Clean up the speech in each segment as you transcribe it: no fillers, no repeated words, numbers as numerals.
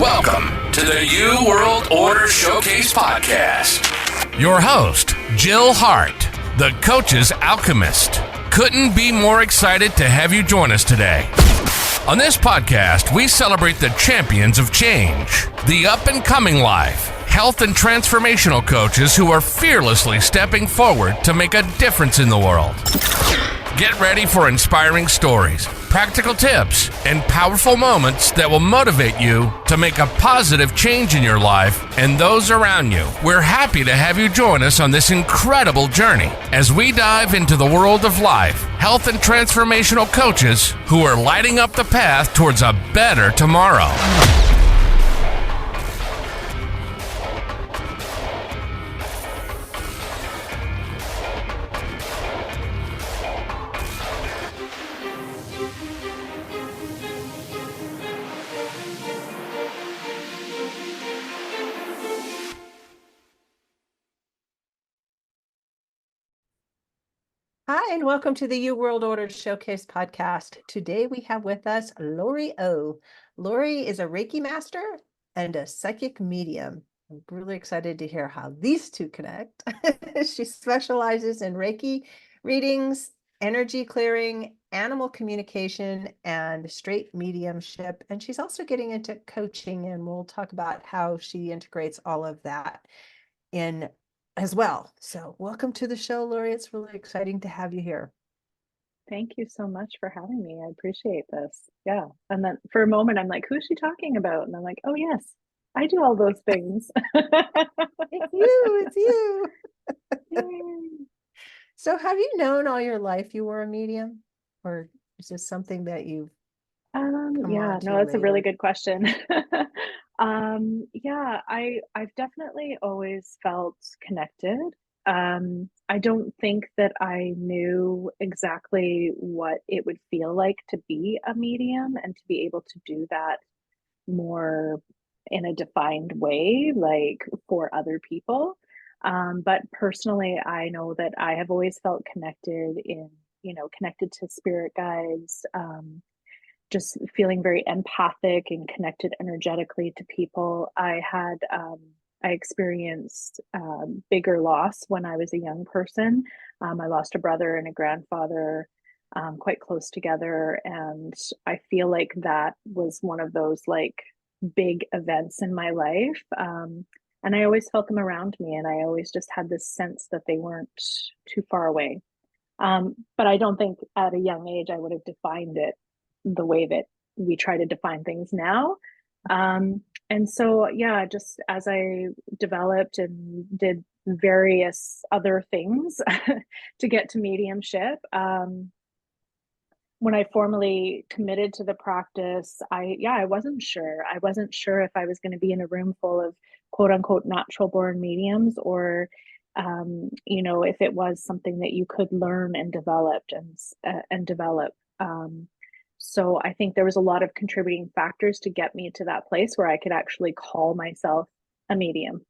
Welcome to the New World Order Showcase Podcast. Your host, Jill Hart, the coach's Alchemist. Couldn't be more excited to have you join us today. On this podcast, we celebrate the champions of change, the up-and-coming life, health and transformational coaches who are fearlessly stepping forward to make a difference in the world. Get ready for inspiring stories, practical tips, and powerful moments that will motivate you to make a positive change in your life and those around you. We're happy to have you join us on this incredible journey as we dive into the world of life, health, and transformational coaches who are lighting up the path towards a better tomorrow. Hi, and welcome to the New World Order Showcase podcast. Today we have with us Ough. Lori is a Reiki master and a psychic medium. I'm really excited to hear how these two connect. She specializes in Reiki readings, energy clearing, animal communication, and straight mediumship. And she's also getting into coaching, and we'll talk about how she integrates all of that in as well. So welcome to the show, Lori. It's really exciting to have you here. Thank you so much for having me. I appreciate this. Yeah. And then for a moment, I'm like, who's she talking about? And I'm like, oh, yes, I do all those things. It's you. So have you known all your life you were a medium? Or is this something that you've that's a really good question. I've definitely always felt connected. I don't think that I knew exactly what it would feel like to be a medium and to be able to do that more in a defined way, like for other people. But personally, I know that I have always felt connected connected to spirit guides, just feeling very empathic and connected energetically to people. I experienced bigger loss when I was a young person. I lost a brother and a grandfather quite close together. And I feel like that was one of those like big events in my life. And I always felt them around me. And I always just had this sense that they weren't too far away. But I don't think at a young age I would have defined it the way that we try to define things now. And so, yeah, just as I developed and did various other things to get to mediumship, when I formally committed to the practice, I wasn't sure. I wasn't sure if I was going to be in a room full of quote unquote natural born mediums or if it was something that you could learn and develop and develop. So I think there was a lot of contributing factors to get me to that place where I could actually call myself a medium.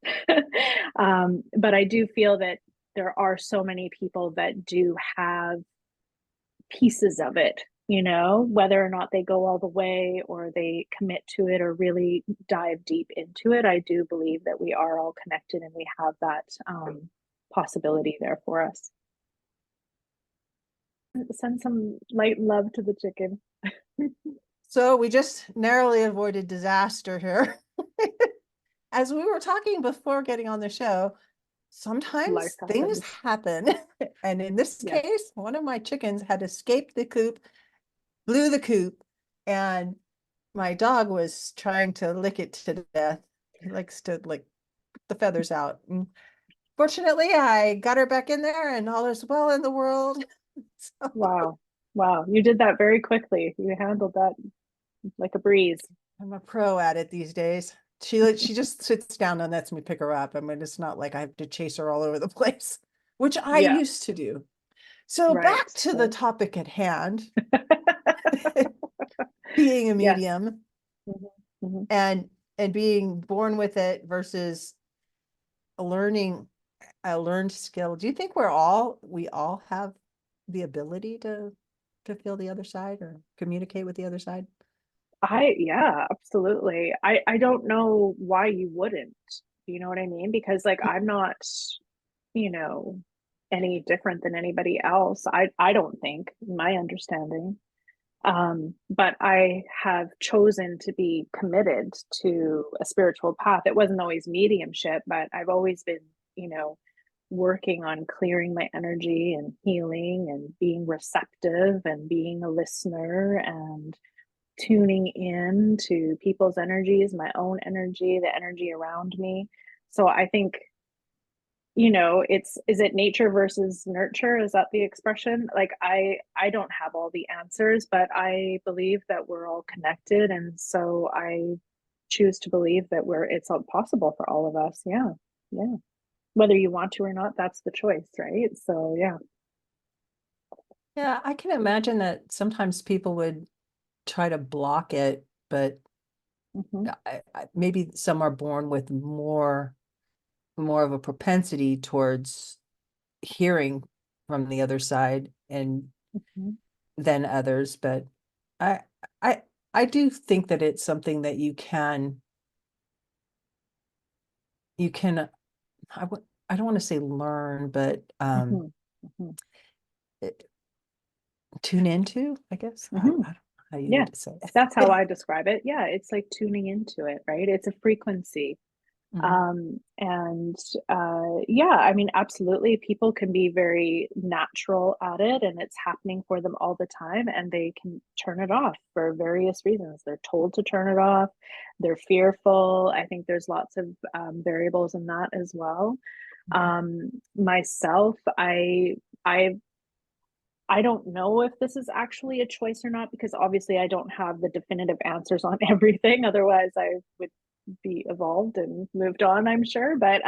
But I do feel that there are so many people that do have pieces of it, whether or not they go all the way or they commit to it or really dive deep into it. I do believe that we are all connected and we have that possibility there for us. Send some light love to the chicken. So we just narrowly avoided disaster here. As we were talking before getting on the show, sometimes things happen. And in this case, one of my chickens had escaped the coop, blew the coop, and my dog was trying to lick it to death. He likes to put the feathers out. And fortunately, I got her back in there and all is well in the world. So. Wow. You did that very quickly. You handled that like a breeze. I'm a pro at it these days. She just sits down and lets me pick her up. I mean, it's not like I have to chase her all over the place, which I used to do. So back to the topic at hand, being a medium and being born with it versus a learned skill. Do you think we all have the ability to feel the other side or communicate with the other side? Yeah, absolutely. I don't know why you wouldn't. You know what I mean? Because like I'm not, you know, any different than anybody else. I don't think, in my understanding. But I have chosen to be committed to a spiritual path. It wasn't always mediumship, but I've always been, you know, working on clearing my energy and healing and being receptive and being a listener and tuning in to people's energies, my own energy, the energy around me. So I think, you know, is it nature versus nurture? Is that the expression? Like I don't have all the answers, but I believe that we're all connected, and so I choose to believe that it's all possible for all of us. Yeah. Yeah. Whether you want to or not, that's the choice, right? So yeah. Yeah, I can imagine that sometimes people would try to block it, but Hmm. maybe some are born with more of a propensity towards hearing from the other side and Hmm. than others. But I I I do think that it's something that you can I don't want to say learn, but Hmm. Hmm. tune into, I guess. I Hmm. don't know how you Yeah, would say that's how it. I describe it. Yeah, it's like tuning into it, right? It's a frequency. Mhm. And yeah, I mean, absolutely, people can be very natural at it, and it's happening for them all the time, and they can turn it off for various reasons. They're told to turn it off, they're fearful. I think there's lots of variables in that as well. Myself, I I don't know if this is actually a choice or not, because obviously I don't have the definitive answers on everything. Otherwise, I would be evolved and moved on, I'm sure. But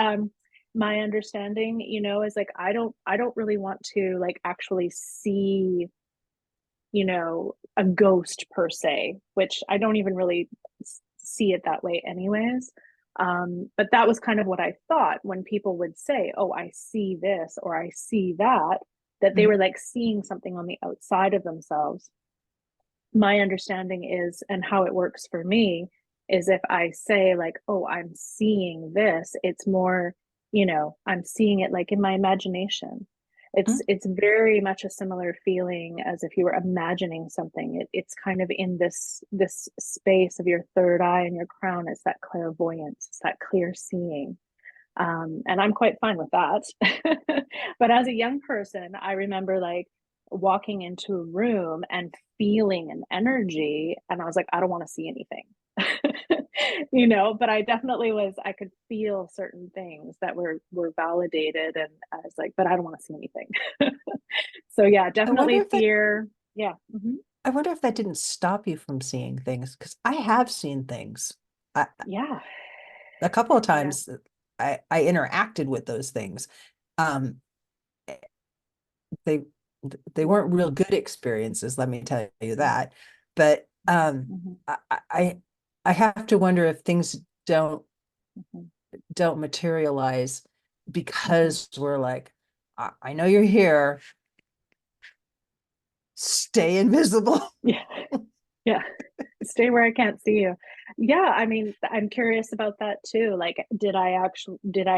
my understanding, you know, is like I don't really want to like actually see, you know, a ghost per se, which I don't even really see it that way anyways. But that was kind of what I thought when people would say, "Oh, I see this" or "I see that," that they Mhm. were like seeing something on the outside of themselves. My understanding is, and how it works for me, is if I say like, "Oh, I'm seeing this," it's more, you know, I'm seeing it like in my imagination. It's very much a similar feeling as if you were imagining something. It's kind of in this space of your third eye and your crown. It's that clairvoyance, it's that clear seeing. And I'm quite fine with that. But as a young person, I remember like walking into a room and feeling an energy, and I was like, I don't want to see anything. You know, but I definitely was, I could feel certain things that were validated, and I was like, but I don't want to see anything. So yeah, I wonder definitely if that fear. Yeah. Hmm. I wonder if that didn't stop you from seeing things, because I have seen things. Yeah. A couple of Yeah. times I interacted with those things. Um, they they weren't real good experiences, let me tell you that. But Hmm. I have to wonder if things Hmm. don't materialize Hmm. because we're like, I know you're here, stay invisible. Yeah. Yeah. Stay where I can't see you. Yeah, I mean, I'm curious about that too. Like, did I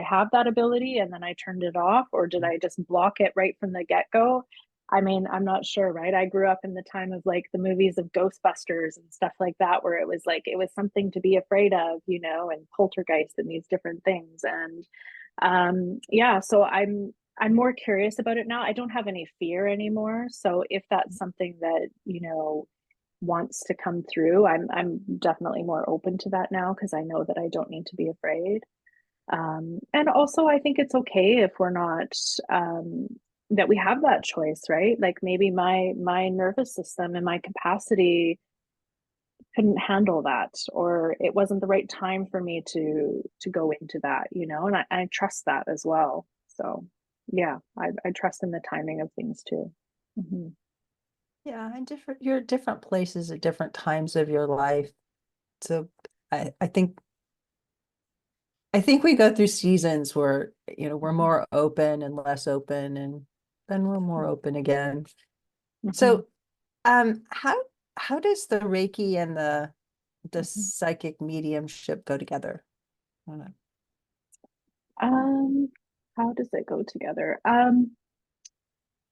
have that ability and then I turned it off, or did I just block it right from the get-go? I mean, I'm not sure, right? I grew up in the time of like the movies of Ghostbusters and stuff like that, where it was like it was something to be afraid of, you know, and poltergeist and these different things. And yeah, so I'm more curious about it now. I don't have any fear anymore. So if that's something that, you know, wants to come through, I'm definitely more open to that now, because I know that I don't need to be afraid. And also, I think it's okay if we're not, um, that we have that choice, right? Like maybe my nervous system and my capacity couldn't handle that, or it wasn't the right time for me to go into that, you know. And I trust that as well. So yeah, I trust in the timing of things too. Hmm. Yeah, and you're at different places at different times of your life. So I, I think I think we go through seasons where, we're Hmm. more open and less open, and then we're more open again. Hmm. So, how does the Reiki and the does Mhm. psychic mediumship go together? I don't know. Um, how does it go together?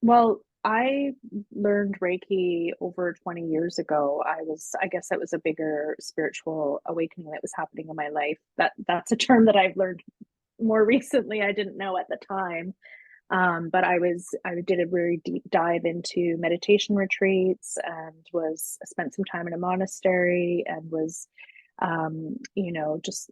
Well, I learned Reiki over 20 years ago. I guess it was a bigger spiritual awakening that was happening in my life. That's a term that I've learned more recently. I didn't know at the time. But I did a very deep dive into meditation retreats and spent some time in a monastery and was,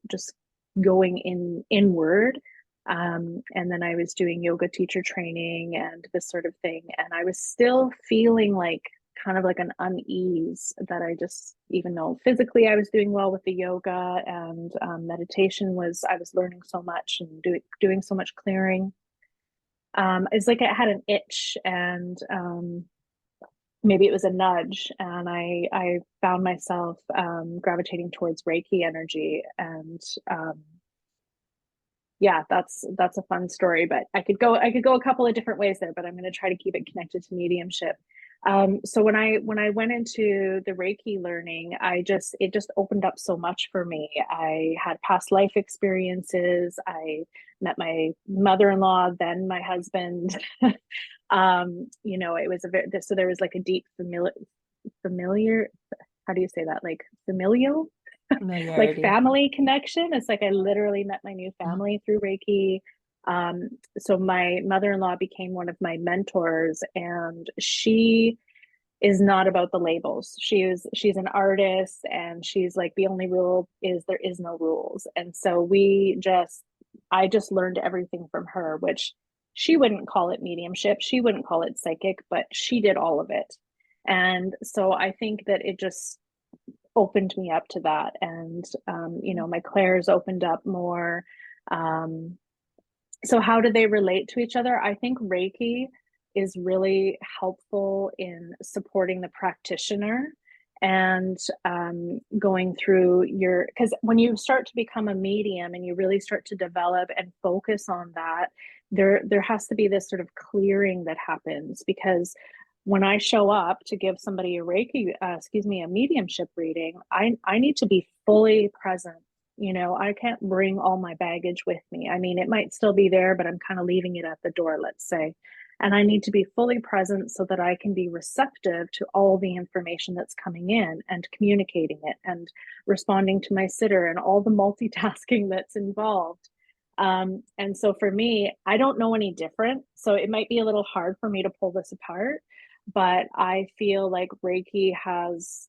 just going inward. And then I was doing yoga teacher training and this sort of thing. And I was still feeling like kind of like an unease that even though physically I was doing well with the yoga and meditation I was learning so much and doing so much clearing. It's like I had an itch and maybe it was a nudge, and I found myself gravitating towards Reiki energy, and yeah, that's a fun story. But I could go a couple of different ways there, but I'm going to try to keep it connected to mediumship. So when I went into the Reiki learning, it just opened up so much for me. I had past life experiences. I met my mother-in-law, then my husband. It was so there was like a deep familiar, how do you say that? Like familial, like Familiarity. family connection. It's like I literally met my new Mhm. family through Reiki. So my mother-in-law became one of my mentors, and she is not about the labels. She's an artist, and she's like, the only rule is there is no rules. And so I just learned everything from her, which she wouldn't call it mediumship, she wouldn't call it psychic, but she did all of it. And so I think that it just opened me up to that. And my clairs opened up more. um, so how do they relate to each other? I think Reiki is really helpful in supporting the practitioner and going through because when you start to become a medium and you really start to develop and focus on that, there has to be this sort of clearing that happens, because when I show up to give somebody a mediumship reading, I need to be fully present. I can't bring all my baggage with me. I mean, it might still be there, but I'm kind of leaving it at the door, let's say. And I need to be fully present so that I can be receptive to all the information that's coming in and communicating it and responding to my sitter and all the multitasking that's involved. And so for me, I don't know any different. So it might be a little hard for me to pull this apart, but I feel like Reiki has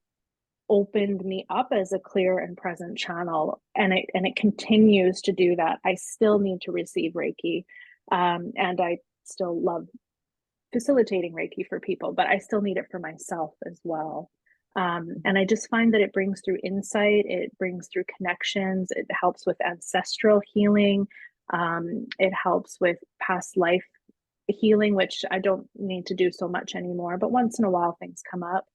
opened me up as a clear and present channel, and it continues to do that. I still need to receive Reiki, and I still love facilitating Reiki for people, but I still need it for myself as well. And I just find that it brings through insight, it brings through connections, it helps with ancestral healing, it helps with past life healing, which I don't need to do so much anymore, but once in a while things come up.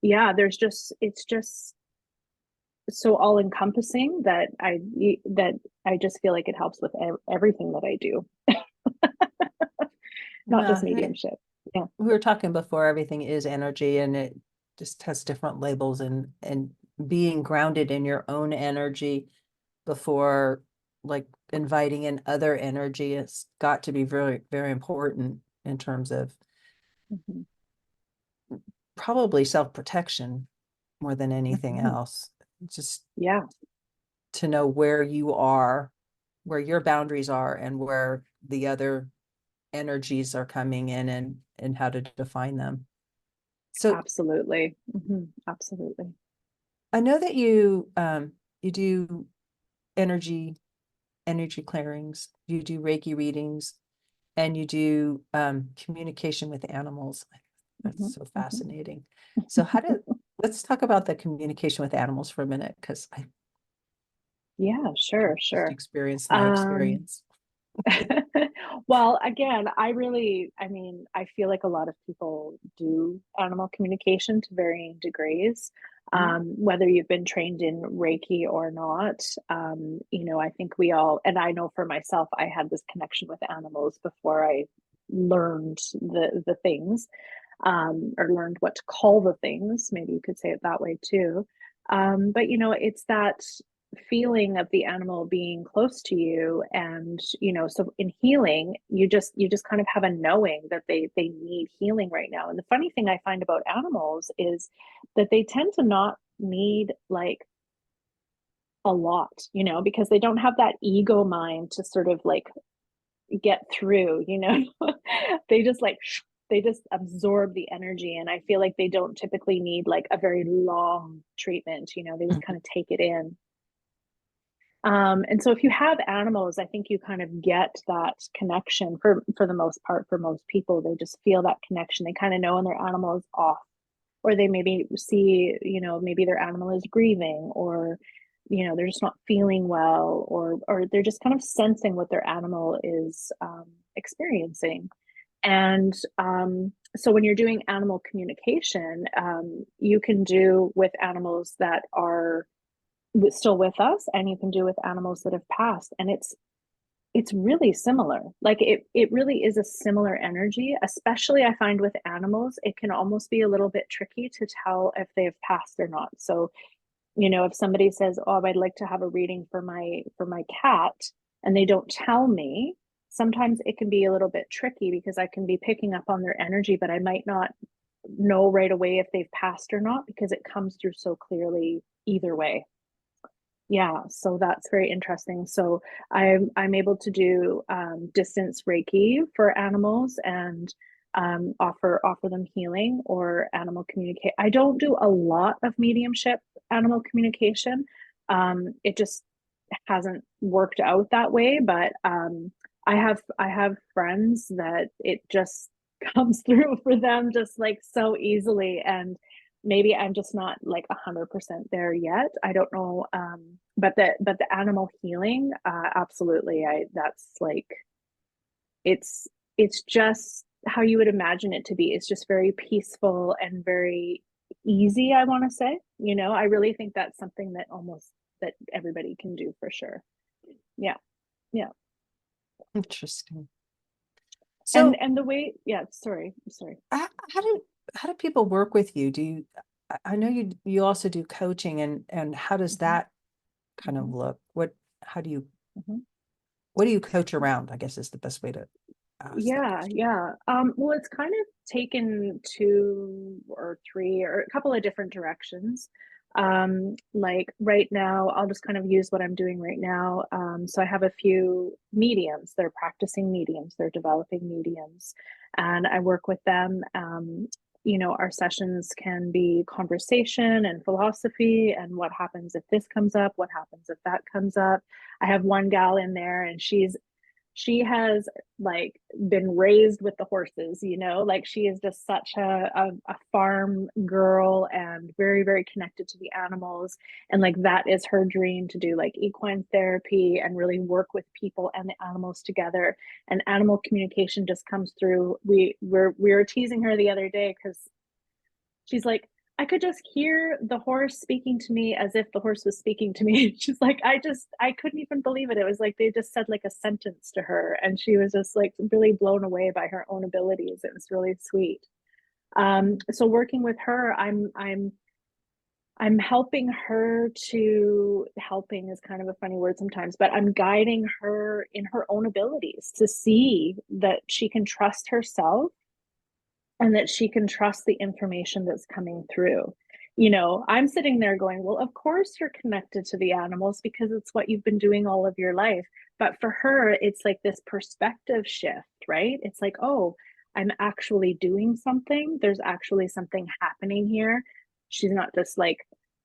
Yeah, it's just so all encompassing that I just feel like it helps with everything that I do, not just Yeah, mediumship. Yeah. we were talking before, everything is energy and it just has different labels, and being grounded in your own energy before like inviting in other energy has got to be very, very important in terms of Mhm. probably self-protection more than anything Mhm. else. Just Yeah, to know where you are, where your boundaries are, and where the other energies are coming in, and how to define them. So absolutely. Absolutely. I know that you do energy clearings, you do Reiki readings, and you do communication with animals. That's Mhm. so Mhm. fascinating. So let's talk about the communication with animals for a minute, because I Yeah, can sure, just sure. experience my Um, experience. well, again, I mean, I feel like a lot of people do animal communication to varying degrees. Mhm. Whether you've been trained in Reiki or not, I think we all, and I know for myself, I had this connection with animals before I learned the things, or learned what to call the things. Maybe you could say it that way too. But you know, it's that feeling of the animal being close to you, and you know, so in healing, you just kind of have a knowing that they need healing right now. And the funny thing I find about animals is that they tend to not need like a lot, you know, because they don't have that ego mind to sort of like get through, you know. They just like they just absorb the energy, and I feel like they don't typically need like a very long treatment, you know. They just kind of take it in. And so if you have animals, I think you kind of get that connection for the most part. For most people, they just feel that connection. They kind of know when their animal is off, or they maybe see, you know, maybe their animal is grieving, or you know, they're just not feeling well, or they're just kind of sensing what their animal is experiencing. And so when you're doing animal communication, you can do with animals that are still with us, and you can do with animals that have passed, and it's really similar. Like it really is a similar energy. Especially I find with animals, it can almost be a little bit tricky to tell if they've passed or not. So you know, if somebody says, oh, I'd like to have a reading for my cat, and they don't tell me, sometimes it can be a little bit tricky because I can be picking up on their energy, but I might not know right away if they've passed or not, because it comes through so clearly either way. Yeah, so that's very interesting. So I'm able to do distance Reiki for animals, and offer them healing or animal communicate. I don't do a lot of mediumship animal communication. It just hasn't worked out that way, but I have friends that it just comes through for them just like so easily, and maybe I'm just not like 100% there yet. I don't know. But the animal healing, absolutely. That's like, it's, it's just how you would imagine it to be. It's just very peaceful and very easy, I want to say. You know, I really think that's something that that everybody can do for sure. Yeah. Yeah. Interesting. So And the way, yeah, sorry. how do people work with you? Do you, I know you also do coaching, and how does Mhm, that kind of mhm, look? How do you, mhm. what do you coach around, I guess is the best way to ask that Yeah, question. yeah. Well, it's kind of taken two or three or a couple of different directions. Like right now, I'll just kind of use what I'm doing right now. So I have a few mediums. They're practicing mediums, they're developing mediums, and I work with them. You know, our sessions can be conversation and philosophy, and what happens if this comes up, what happens if that comes up. I have one gal in there, and she has like been raised with the horses, you know, like she is just such a farm girl and very, very connected to the animals. And like that is her dream, to do like equine therapy and really work with people and the animals together. And animal communication just comes through. We were teasing her the other day because she's like, I could just hear the horse speaking to me as if the horse was speaking to me. She's like, I couldn't even believe it. It was like they just said like a sentence to her, and she was just like really blown away by her own abilities. It was really sweet. So working with her, I'm helping her to, helping is kind of a funny word sometimes, but I'm guiding her in her own abilities to see that she can trust herself and that she can trust the information that's coming through. You know, I'm sitting there going, well, of course you're connected to the animals because it's what you've been doing all of your life. But for her, it's like this perspective shift, right? It's like, oh, I'm actually doing something. There's actually something happening here. She's not just like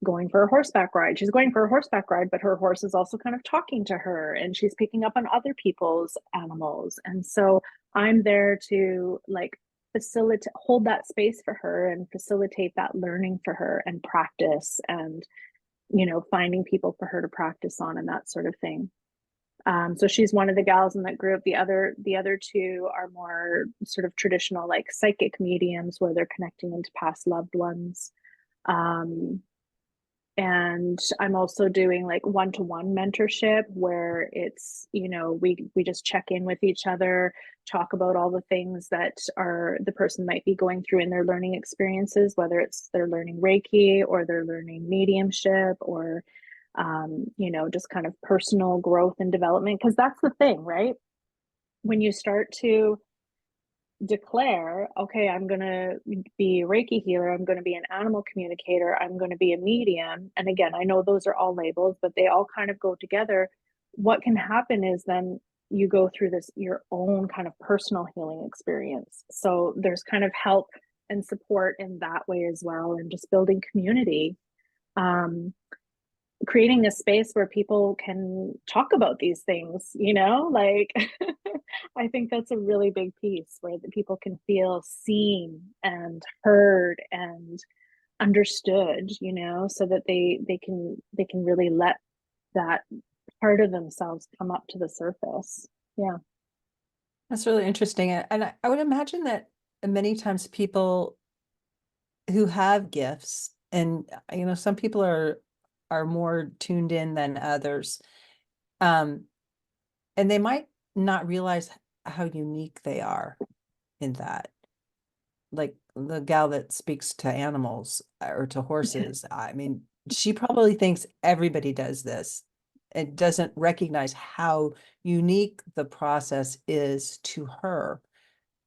going for a horseback ride. She's going for a horseback ride, but her horse is also kind of talking to her, and she's picking up on other people's animals. And so I'm there to like facilitate, hold that space for her and facilitate that learning for her and practice, and you know, finding people for her to practice on and that sort of thing. So she's one of the gals in that group. The other two are more sort of traditional like psychic mediums, where they're connecting into past loved ones. um And I'm also doing like one-to-one mentorship where it's, we just check in with each other, talk about all the things that are the person might be going through in their learning experiences, whether it's they're learning Reiki or they're learning mediumship or just kind of personal growth and development. Because that's the thing, right? When you start to declare, okay, I'm going to be a Reiki healer, I'm going to be an animal communicator, I'm going to be a medium. And again, I know those are all labels, but they all kind of go together. What can happen is then you go through this, your own kind of personal healing experience. So there's kind of help and support in that way as well, and just building community. Creating a space where people can talk about these things, like I think that's a really big piece where the people can feel seen and heard and understood, so that they can really let that part of themselves come up to the surface. Yeah. That's really interesting. And I would imagine that many times people who have gifts, and some people are more tuned in than others. And they might not realize how unique they are in that. Like the gal that speaks to animals or to horses, I mean, she probably thinks everybody does this and doesn't recognize how unique the process is to her.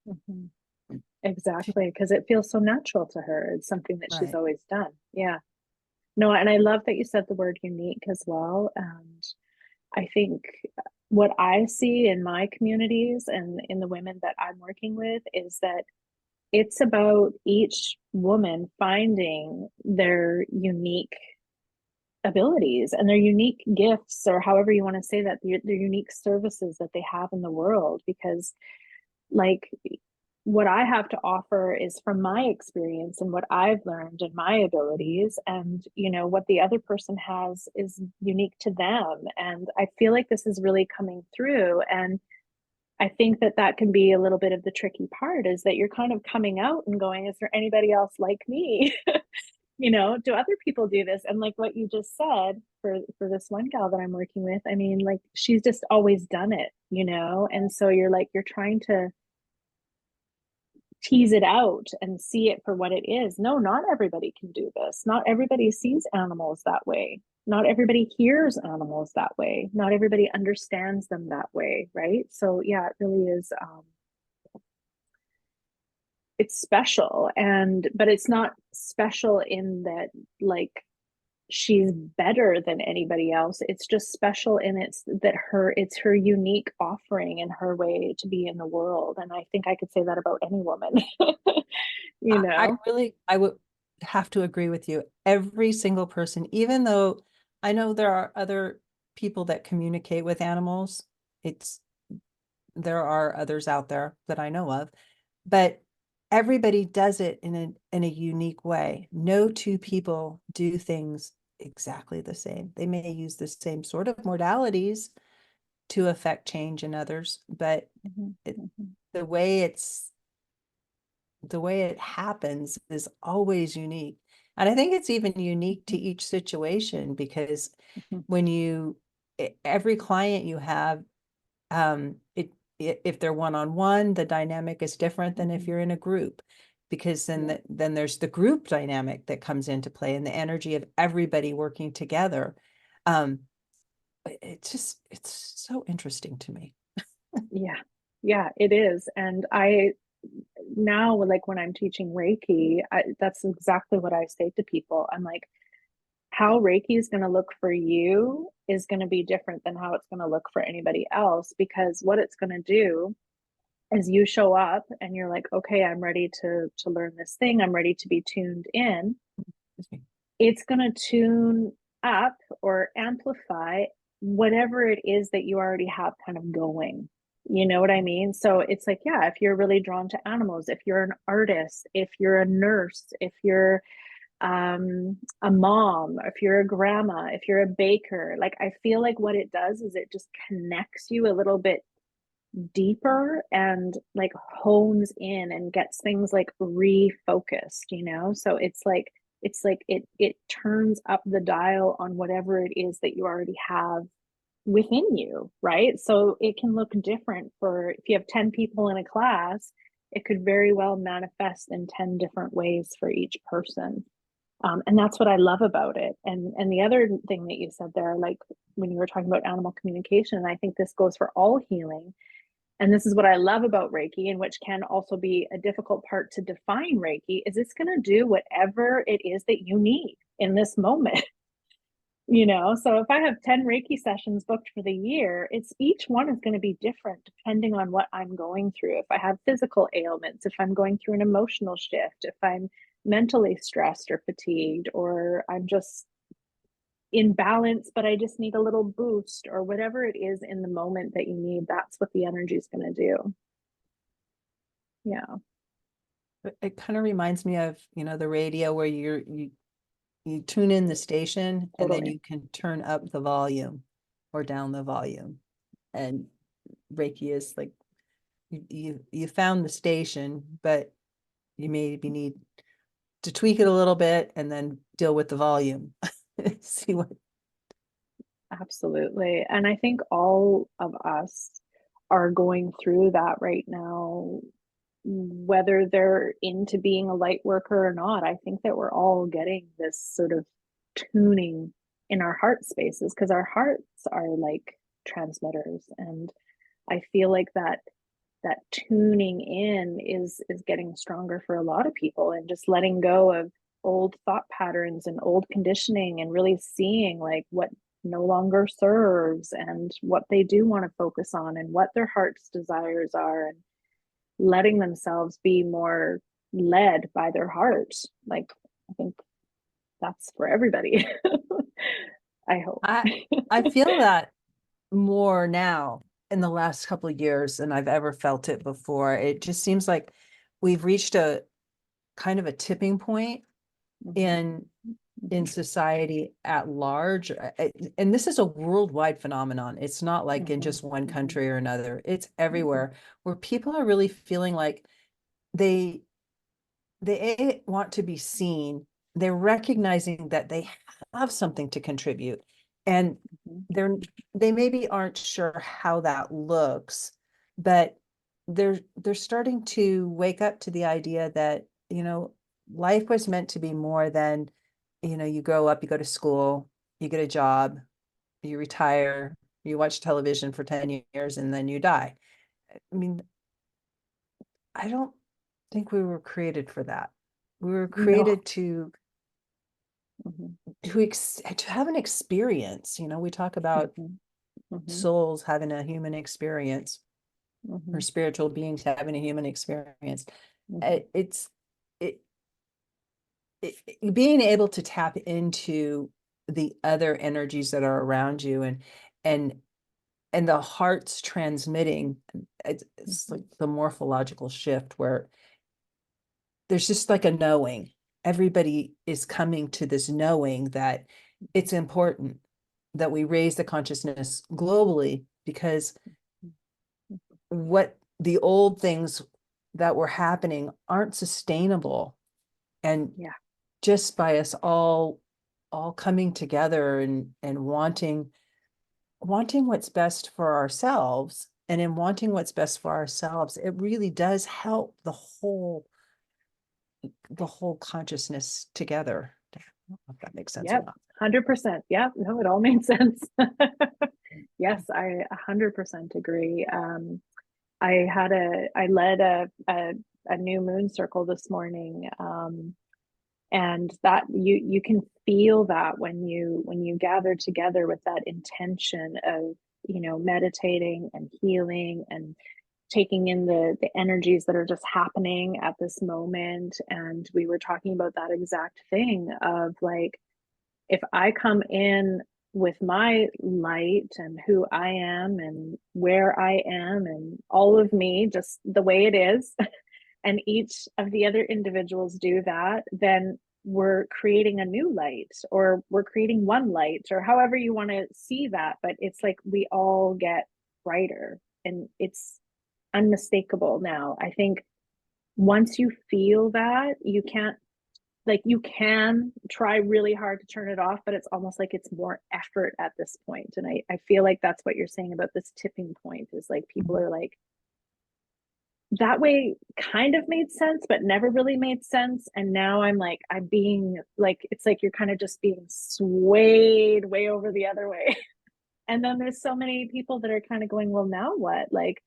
Mm-hmm. Exactly, because it feels so natural to her. It's something that she's Right. always done. Yeah. No, and I love that you said the word unique as well. And I think what I see in my communities and in the women that I'm working with is that it's about each woman finding their unique abilities and their unique gifts, or however you want to say that, their unique services that they have in the world. Because, like, what I have to offer is from my experience and what I've learned and my abilities, and what the other person has is unique to them. And I feel like this is really coming through. And I think that that can be a little bit of the tricky part, is that you're kind of coming out and going, is there anybody else like me? Do other people do this? And like what you just said for this one gal that I'm working with, I mean, like, she's just always done it, and so you're trying to tease it out and see it for what it is. No, not everybody can do this. Not everybody sees animals that way. Not everybody hears animals that way. Not everybody understands them that way, right? So yeah, it really is it's special, but it's not special in that, like, she's better than anybody else. It's just special in it's her unique offering and her way to be in the world. And I think I could say that about any woman. I would have to agree with you. Every single person, even though I know there are other people that communicate with animals, there are others out there that I know of, but everybody does it in a unique way. No two people do things exactly the same. They may use the same sort of modalities to affect change in others, but the way it happens is always unique. And I think it's even unique to each situation, because when every client you have, if they're one-on-one, the dynamic is different than if you're in a group, because then there's the group dynamic that comes into play and the energy of everybody working together. It's so interesting to me. Yeah, it is. And I now, like, when I'm teaching Reiki, that's exactly what I say to people. I'm like, how Reiki is going to look for you is going to be different than how it's going to look for anybody else, because what it's going to do is you show up and you're like, okay, I'm ready to learn this thing. I'm ready to be tuned in. It's going to tune up or amplify whatever it is that you already have kind of going. You know what I mean? So it's like, yeah, if you're really drawn to animals, if you're an artist, if you're a nurse, if you're a mom, if you're a grandma, if you're a baker, like, I feel like what it does is it just connects you a little bit deeper and like hones in and gets things like refocused, so it's like it's like it turns up the dial on whatever it is that you already have within you, right? So it can look different for, if you have 10 people in a class, it could very well manifest in 10 different ways for each person. And that's what I love about it. And the other thing that you said there, like when you were talking about animal communication, and I think this goes for all healing. And this is what I love about Reiki, and which can also be a difficult part to define Reiki, is it's going to do whatever it is that you need in this moment. So if I have 10 Reiki sessions booked for the year, it's each one is going to be different depending on what I'm going through. If I have physical ailments, if I'm going through an emotional shift, if I'm mentally stressed or fatigued, or I'm just in balance, but I just need a little boost, or whatever it is in the moment that you need, that's what the energy is going to do. Yeah. It kind of reminds me of, the radio where you tune in the station and then Totally. you can turn up the volume or down the volume. And Reiki is like you found the station, but you maybe need to tweak it a little bit and then deal with the volume. See what. Absolutely. And I think all of us are going through that right now, whether they're into being a light worker or not. I think that we're all getting this sort of tuning in our heart spaces, because our hearts are like transmitters. And I feel like that tuning in is getting stronger for a lot of people, and just letting go of old thought patterns and old conditioning, and really seeing like what no longer serves and what they do want to focus on and what their heart's desires are, and letting themselves be more led by their heart. Like, I think that's for everybody. I hope. I feel that more now in the last couple of years than I've ever felt it before. It just seems like we've reached a kind of a tipping point in society at large. And this is a worldwide phenomenon. It's not like in just one country or another. It's everywhere, where people are really feeling like they want to be seen. They're recognizing that they have something to contribute, and they maybe aren't sure how that looks, but they're starting to wake up to the idea that life was meant to be more than you grow up, you go to school, you get a job, you retire, you watch television for 10 years, and then you die. I mean, I don't think we were created for that. We were created to have an experience. We talk about souls having a human experience, or spiritual beings having a human experience. It's being able to tap into the other energies that are around you, and the heart's transmitting. It's like the morphological shift, where there's just like a knowing. Everybody is coming to this knowing that it's important that we raise the consciousness globally, because what the old things that were happening aren't sustainable. And just by us all coming together and wanting what's best for ourselves, and in wanting what's best for ourselves, it really does help the whole consciousness together. I don't know if that makes sense or not. 100%. Yeah, no, it all made sense. Yes, I 100% agree. I led a new moon circle this morning, and that you can feel that when you gather together with that intention of meditating and healing and taking in the energies that are just happening at this moment. And we were talking about that exact thing of like, if I come in with my light and who I am and where I am and all of me just the way it is, and each of the other individuals do that, then we're creating a new light, or we're creating one light, or however you want to see that. But it's like we all get brighter, and it's unmistakable now. I think once you feel that, like you can try really hard to turn it off, but it's almost like it's more effort at this point. And I feel like that's what you're saying about this tipping point, is like people are like, that way kind of made sense, but never really made sense. And now I'm like, I'm being like, it's like you're kind of just being swayed way over the other way. And then there's so many people that are kind of going, well, now what? Like,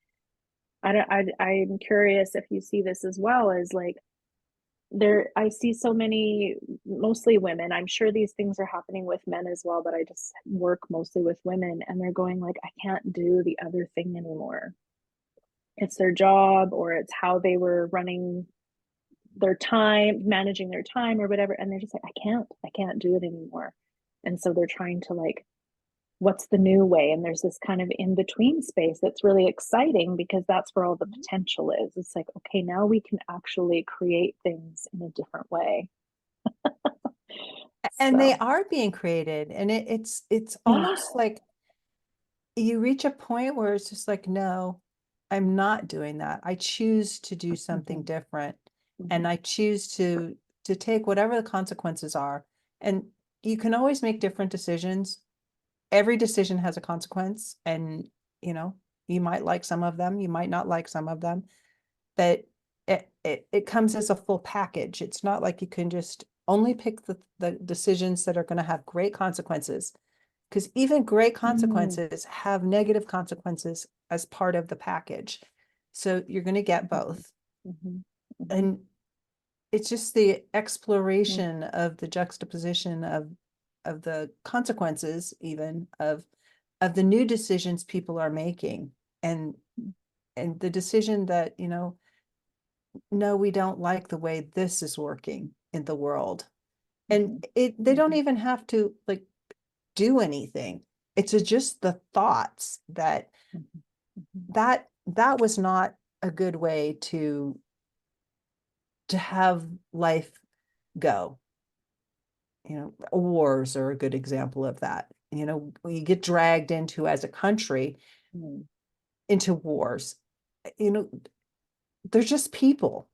I'm curious if you see this as well, as like, I see so many, mostly women. I'm sure these things are happening with men as well, but I just work mostly with women, and they're going like, I can't do the other thing anymore. It's their job, or it's how they were running their time, managing their time or whatever. And they're just like, I can't do it anymore. And so they're trying to like, what's the new way? And there's this kind of in between space that's really exciting, because that's where all the potential is. It's like, okay, now we can actually create things in a different way. And they So, are being created, and it's almost like you reach a point where it's just like, no, I'm not doing that. I choose to do something different, and I choose to take whatever the consequences are. And you can always make different decisions. Every decision has a consequence, and you might like some of them, you might not like some of them, but it comes as a full package. It's not like you can just only pick the decisions that are going to have great consequences, because even great consequences have negative consequences as part of the package. So you're going to get both. And it's just the exploration of the juxtaposition of the consequences, even of the new decisions people are making, and the decision that, no, we don't like the way this is working in the world. And they don't even have to like do anything. It's just the thoughts that that was not a good way to have life go. Wars are a good example of that. We get dragged into, as a country, into wars. They're just people.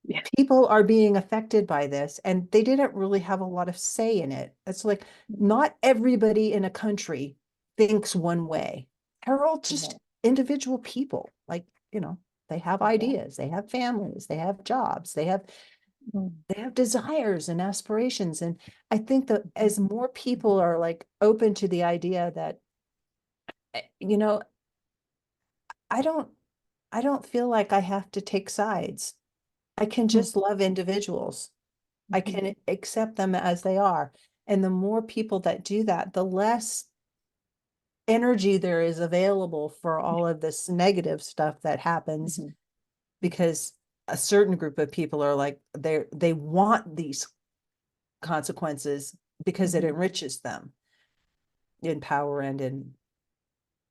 yeah. People are being affected by this, and they didn't really have a lot of say in it. It's like, not everybody in a country thinks one way. They're all just individual people. Like, they have ideas, they have families, they have jobs, they have desires and aspirations. And I think that as more people are like open to the idea that, I don't feel like I have to take sides. I can just love individuals. I can accept them as they are. And the more people that do that, the less energy there is available for all of this negative stuff that happens, because a certain group of people are like, they want these consequences because it enriches them in power and in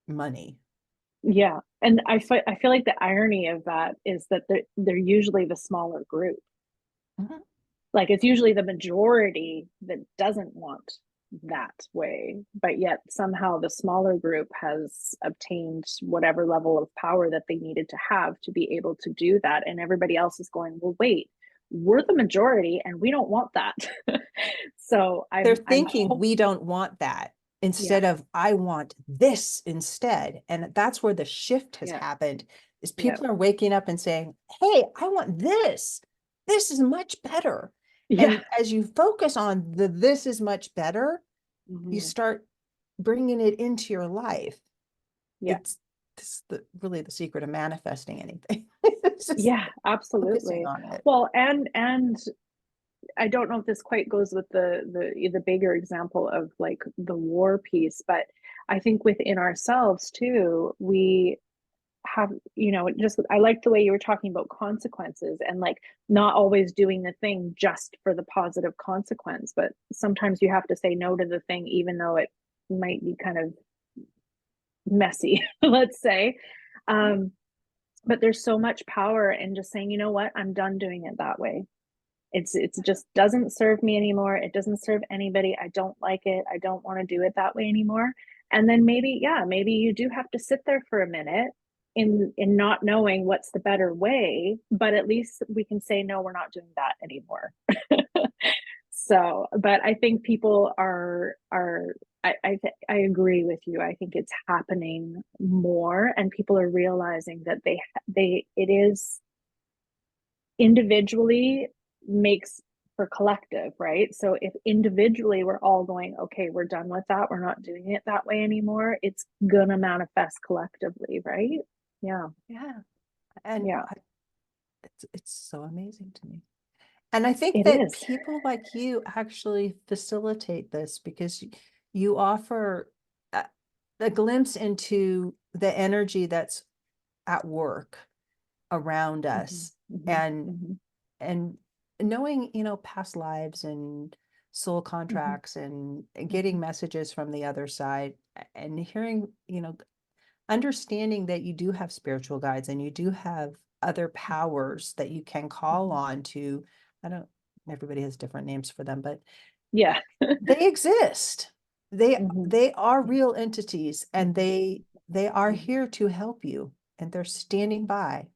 money. Yeah. And I feel like the irony of that is that they're usually the smaller group. Like, it's usually the majority that doesn't want that way, but yet somehow the smaller group has obtained whatever level of power that they needed to have to be able to do that. And everybody else is going, well, wait, we're the majority and we don't want that. So they're thinking we don't want that, instead of, I want this instead. And that's where the shift has happened, is people are waking up and saying, hey, I want this. This is much better. And as you focus on this is much better, you start bringing it into your life. It's really the secret of manifesting anything. Absolutely. On it. Well, and I don't know if this quite goes with the bigger example of like the war piece, but I think within ourselves too, we have, just, I like the way you were talking about consequences, and like not always doing the thing just for the positive consequence, but sometimes you have to say no to the thing, even though it might be kind of messy, let's say. But there's so much power in just saying, you know what, I'm done doing it that way. It's just doesn't serve me anymore. It doesn't serve anybody. I don't like it. I don't want to do it that way anymore. And then maybe you do have to sit there for a minute in not knowing what's the better way, but at least we can say, no, we're not doing that anymore. So, but I think people I agree with you. I think it's happening more, and people are realizing that it is individually makes for collective, right? So if individually we're all going, okay, we're done with that, we're not doing it that way anymore, it's gonna manifest collectively, right? Yeah. Yeah. And Yeah. it's so amazing to me. And I think It that is. people like you actually facilitate this because you offer a glimpse into the energy that's at work around us, and Mhm. and knowing, past lives and soul Mhm. contracts and getting Mhm. messages from the other side, and hearing, understanding that you do have spiritual guides and you do have other powers that you can call Mhm. on to. I don't, everybody has different names for them, but Yeah. they exist. They Mhm. they are real entities, and Mhm. they are Mhm. here to help you, and they're standing by.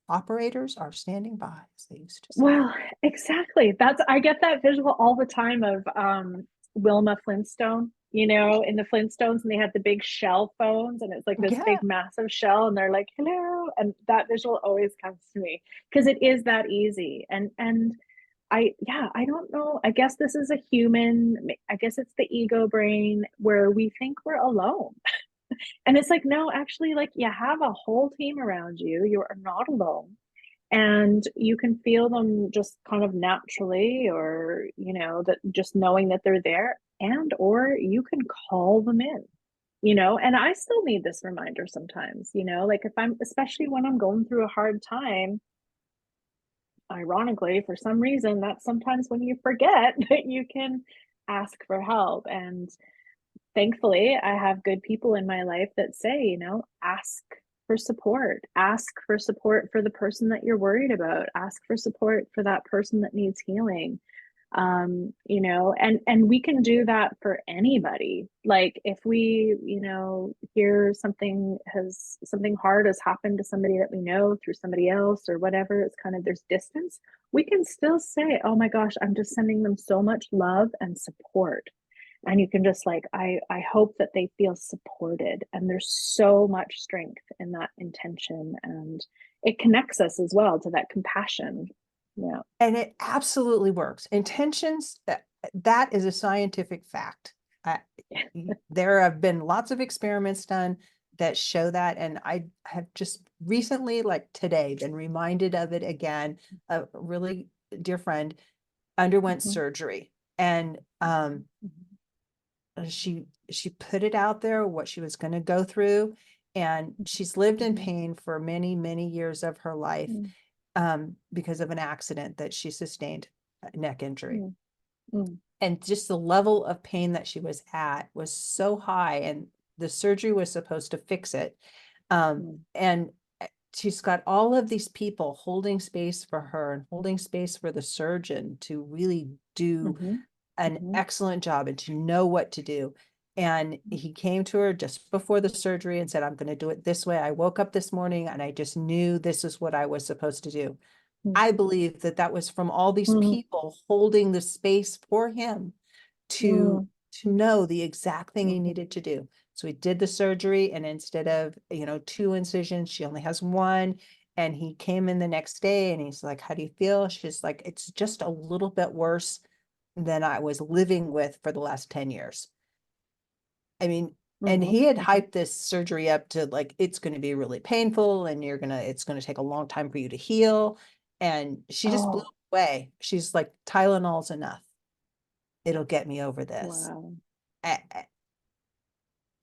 Operators are standing by, as they used to say. Well, exactly. I get that visual all the time of Wilma Flintstone, in the Flintstones, and they had the big shell phones, and it's like this Yeah. big massive shell, and they're like, hello. And that visual always comes to me because it is that easy. And I don't know. I guess this is a human, I guess it's the ego brain where we think we're alone. And it's like, no, actually, like you have a whole team around you. You are not alone, and you can feel them just kind of naturally, or that just knowing that they're there, and or you can call them in, and I still need this reminder sometimes, like if I'm, especially when I'm going through a hard time, ironically, for some reason, that's sometimes when you forget that you can ask for help. And thankfully, I have good people in my life that say, ask for support. Ask for support for the person that you're worried about. Ask for support for that person that needs healing. And we can do that for anybody. Like if we, hear something hard has happened to somebody that we know through somebody else or whatever, it's kind of, there's distance. We can still say, oh my gosh, I'm just sending them so much love and support, and you can just like, I hope that they feel supported. And there's so much strength in that intention, and it connects us as well to that compassion. Yeah. And it absolutely works. Intentions, that is a scientific fact. There have been lots of experiments done that show that. And I have just recently, like today, been reminded of it again. A really dear friend underwent Mhm. surgery, and she put it out there what she was going to go through, and she's lived in Mhm. pain for many, many years of her life, Mhm. because of an accident that she sustained, a neck injury. Mhm. Mhm. And just the level of pain that she was at was so high, and the surgery was supposed to fix it. And she's got all of these people holding space for her and holding space for the surgeon to really do Mhm. an Mhm. excellent job and to know what to do. And he came to her just before the surgery and said, I'm going to do it this way. I woke up this morning and I just knew this is what I was supposed to do. I believe that that was from all these Mhm. people holding the space for him to Mhm. know the exact thing he Mhm. needed to do. So he did the surgery, and instead of, 2 incisions, she only has one. And he came in the next day and he's like, how do you feel? She's like, it's just a little bit worse than I was living with for the last 10 years. I mean, and Mhm. he had Mhm. hyped this surgery up to like, it's going to be really painful and it's going to take a long time for you to heal. And she just blew Oh, away. She's like, Tylenol's enough. It'll get me over this. wow. I,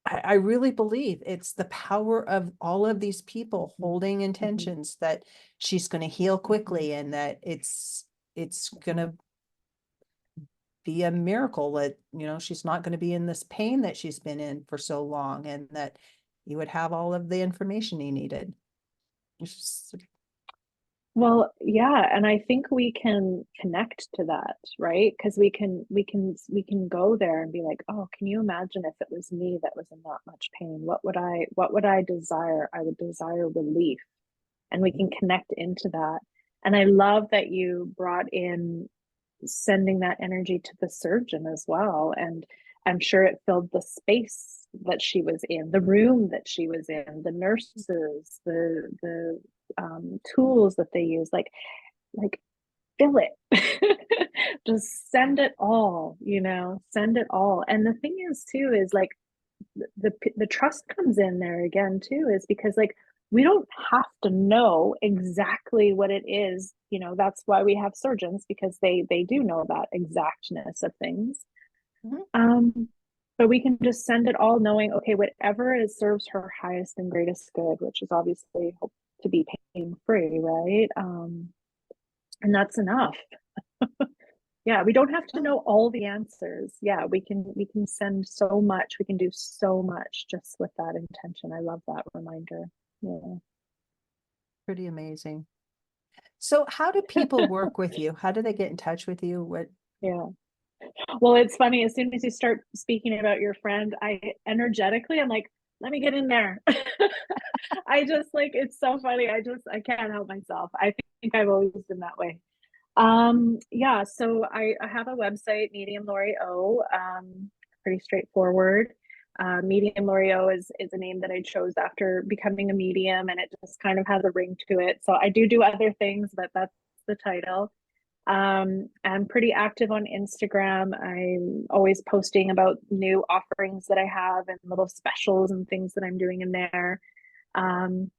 I really believe it's the power of all of these people Mhm. holding Mhm. intentions that she's going to heal Mhm. quickly, and that it's going Mhm. to be a miracle that, she's not going to be in this pain that she's been in for so long, and that you would have all of the information he needed. It's just Well, yeah, and I think we can connect to that, right? Because we can go there and be like, oh, can you imagine if it was me that was in that much pain? What would I desire? I would desire relief. And we can connect into that. And I love that you brought in sending that energy to the surgeon as well. And I'm sure it filled the space that she was in, the room that she was in, the nurses, the tools that they use, like fill it. Just send it all, send it all. And the thing is too, is like the trust comes in there again too, is because like we don't have to know exactly what it is. That's why we have surgeons, because they do know that exactness of things. Mhm. But we can just send it all, knowing, okay, whatever is serves her highest and greatest good, which is obviously hope to be pain free, right? And that's enough. Yeah, we don't have to Oh, know all the answers. Yeah, we can send so much. We can do so much just with that intention. I love that reminder. Yeah. pretty amazing. So how do people work with you? How do they get in touch with you? What? Yeah. Well, it's funny. As soon as you start speaking about your friend, I'm like, let me get in there. I just like, it's so funny. I can't help myself. I think I've always been that way. Yeah, so I have a website, Medium Lori O. Pretty straightforward. Medium Lori O is a name that I chose after becoming a medium, and it just kind of has a ring to it. So I do other things, but that's the title. I'm pretty active on Instagram. I'm always posting about new offerings that I have and little specials and things that I'm doing in there. Um,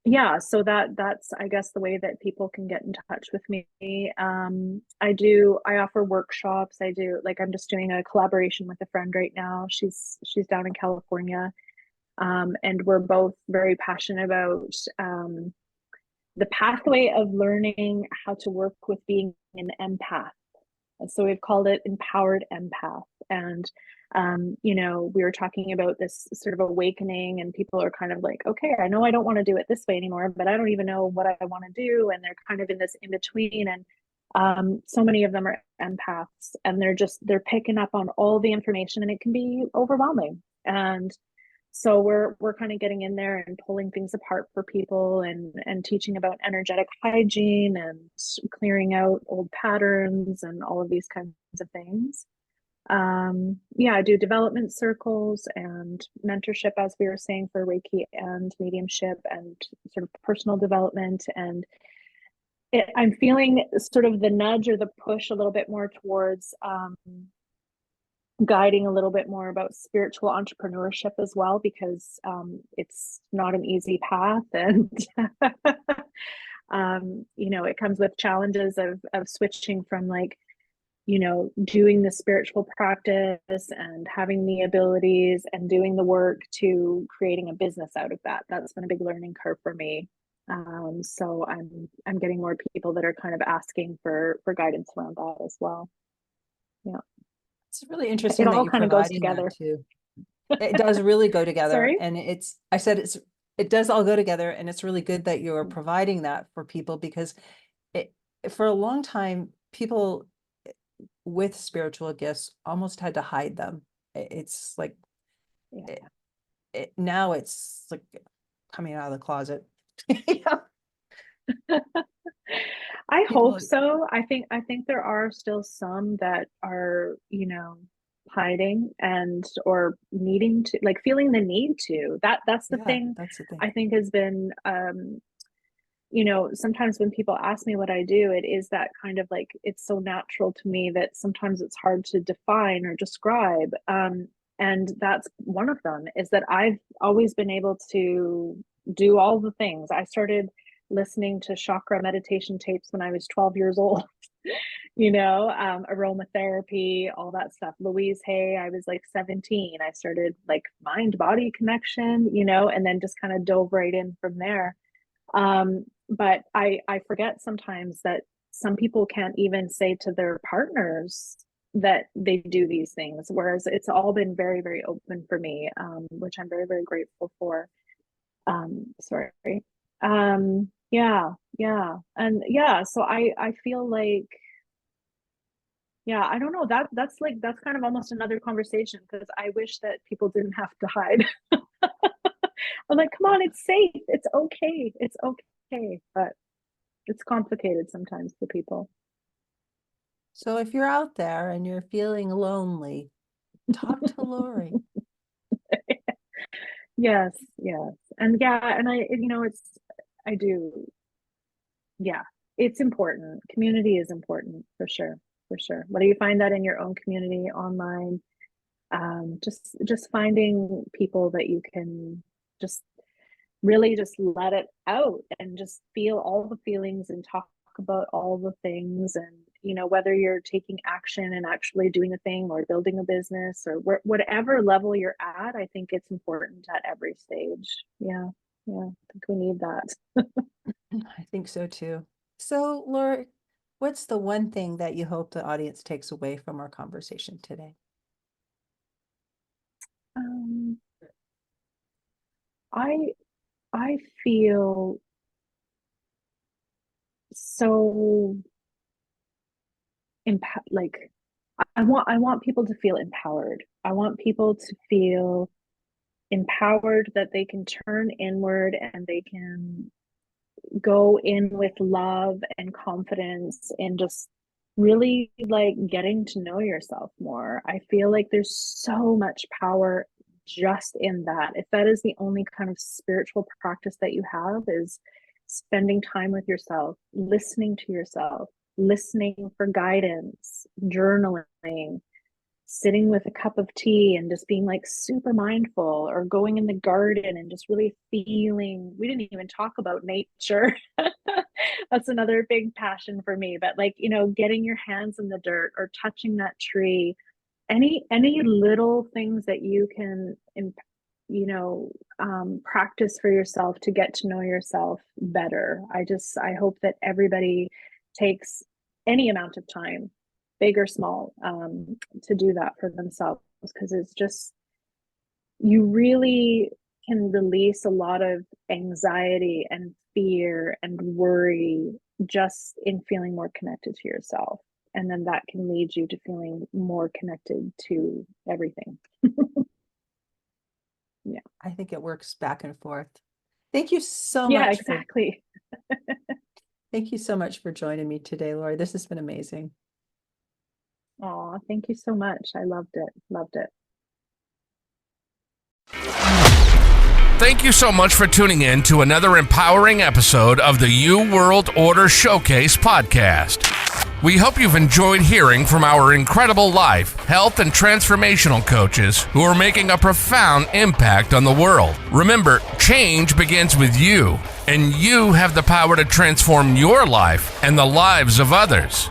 yeah, so that's I guess the way that people can get in touch with me. I offer workshops. I'm just doing a collaboration with a friend right now. She's down in California. And we're both very passionate about the pathway of learning how to work with being an empath. And so we've called it Empowered Empath. And, we were talking about this sort of awakening, and people are kind of like, okay, I know I don't want to do it this way anymore, but I don't even know what I want to do. And they're kind of in this in between. And so many of them are empaths, and they're picking up on all the information, and it can be overwhelming. And so we're kind of getting in there and pulling things apart for people, and teaching about energetic hygiene and clearing out old patterns and all of these kinds of things. Yeah, I do development circles and mentorship, as we were saying, for Reiki and mediumship and sort of personal development. And I'm feeling sort of the nudge or the push a little bit more towards guiding a little bit more about spiritual entrepreneurship as well, because it's not an easy path. And it comes with challenges of switching from doing the spiritual practice and having the abilities and doing the work to creating a business out of that. That's been a big learning curve for me. So I'm getting more people that are kind of asking for guidance around that as well. Yeah. It's really It interesting that all you're kind of goes providing that together. too. It does really go together. Sorry? And it does all go together. And it's really good that you're Mm. providing that for people, because it, for a long time, people with spiritual gifts almost had to hide them. It's like, it, Yeah. now it's like coming out of the closet. Yeah. I People, hope so. I think there are still some that are, hiding and or needing to, like, feeling the need to. That's the yeah, thing that's the thing. I think has been sometimes when people ask me what I do, it is that kind of like, it's so natural to me that sometimes it's hard to define or describe. And that's one of them, is that I've always been able to do all the things. I started listening to chakra meditation tapes when I was 12 years old, aromatherapy, all that stuff. Louise Hay, I was like 17. I started like mind body connection, and then just kind of dove right in from there. But I forget sometimes that some people can't even say to their partners that they do these things, whereas it's all been very, very open for me, which I'm very, very grateful for. Sorry. Yeah, yeah. And yeah, so I feel like, yeah, I don't know, that's kind of almost another conversation, because I wish that people didn't have to hide. I'm like, come on, it's safe, it's okay, but it's complicated sometimes for people. So if you're out there and you're feeling lonely, talk to Lori. Yes, yes. And yeah, and I do, yeah, it's important. Community is important for sure, for sure. Whether you find that in your own community, online, just finding people that you can just really just let it out and just feel all the feelings and talk about all the things. And whether you're taking action and actually doing a thing or building a business, or whatever level you're at, I think it's important at every stage. Yeah, yeah, I think we need that. I think so too. So, Lori, what's the one thing that you hope the audience takes away from our conversation today? I I feel so like I want people to feel empowered. I want people to feel empowered, that they can turn inward and they can go in with love and confidence and just really like getting to know yourself more. I feel like there's so much power just in that. If that is the only kind of spiritual practice that you have, is spending time with yourself, listening to yourself, listening for guidance, journaling, sitting with a cup of tea and just being like super mindful, or going in the garden and just really feeling. We didn't even talk about nature. That's another big passion for me, but like, getting your hands in the dirt or touching that tree, any little things that you can practice for yourself to get to know yourself better. I hope that everybody takes any amount of time, big or small, to do that for themselves, because it's just, you really can release a lot of anxiety and fear and worry just in feeling more connected to yourself. And then that can lead you to feeling more connected to everything. Yeah. I think it works back and forth. Thank you so Yeah, much. exactly. Thank you so much for joining me today, Lori. This has been amazing. Oh, thank you so much. I loved it. Loved it. Thank you so much for tuning in to another empowering episode of the You World Order Showcase podcast. We hope you've enjoyed hearing from our incredible life, health, and transformational coaches who are making a profound impact on the world. Remember, change begins with you, and you have the power to transform your life and the lives of others.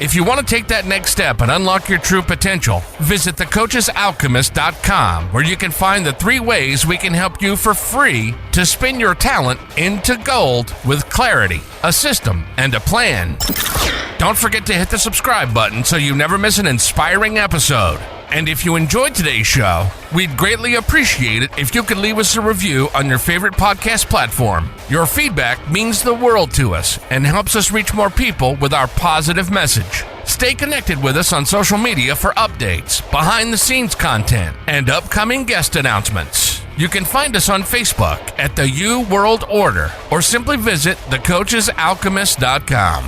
If you want to take that next step and unlock your true potential, visit thecoachesalchemist.com, where you can find the 3 ways we can help you for free to spin your talent into gold with clarity, a system, and a plan. Don't forget to hit the subscribe button so you never miss an inspiring episode. And if you enjoyed today's show, we'd greatly appreciate it if you could leave us a review on your favorite podcast platform. Your feedback means the world to us and helps us reach more people with our positive message. Stay connected with us on social media for updates, behind-the-scenes content, and upcoming guest announcements. You can find us on Facebook at the You World Order, or simply visit thecoachesalchemist.com.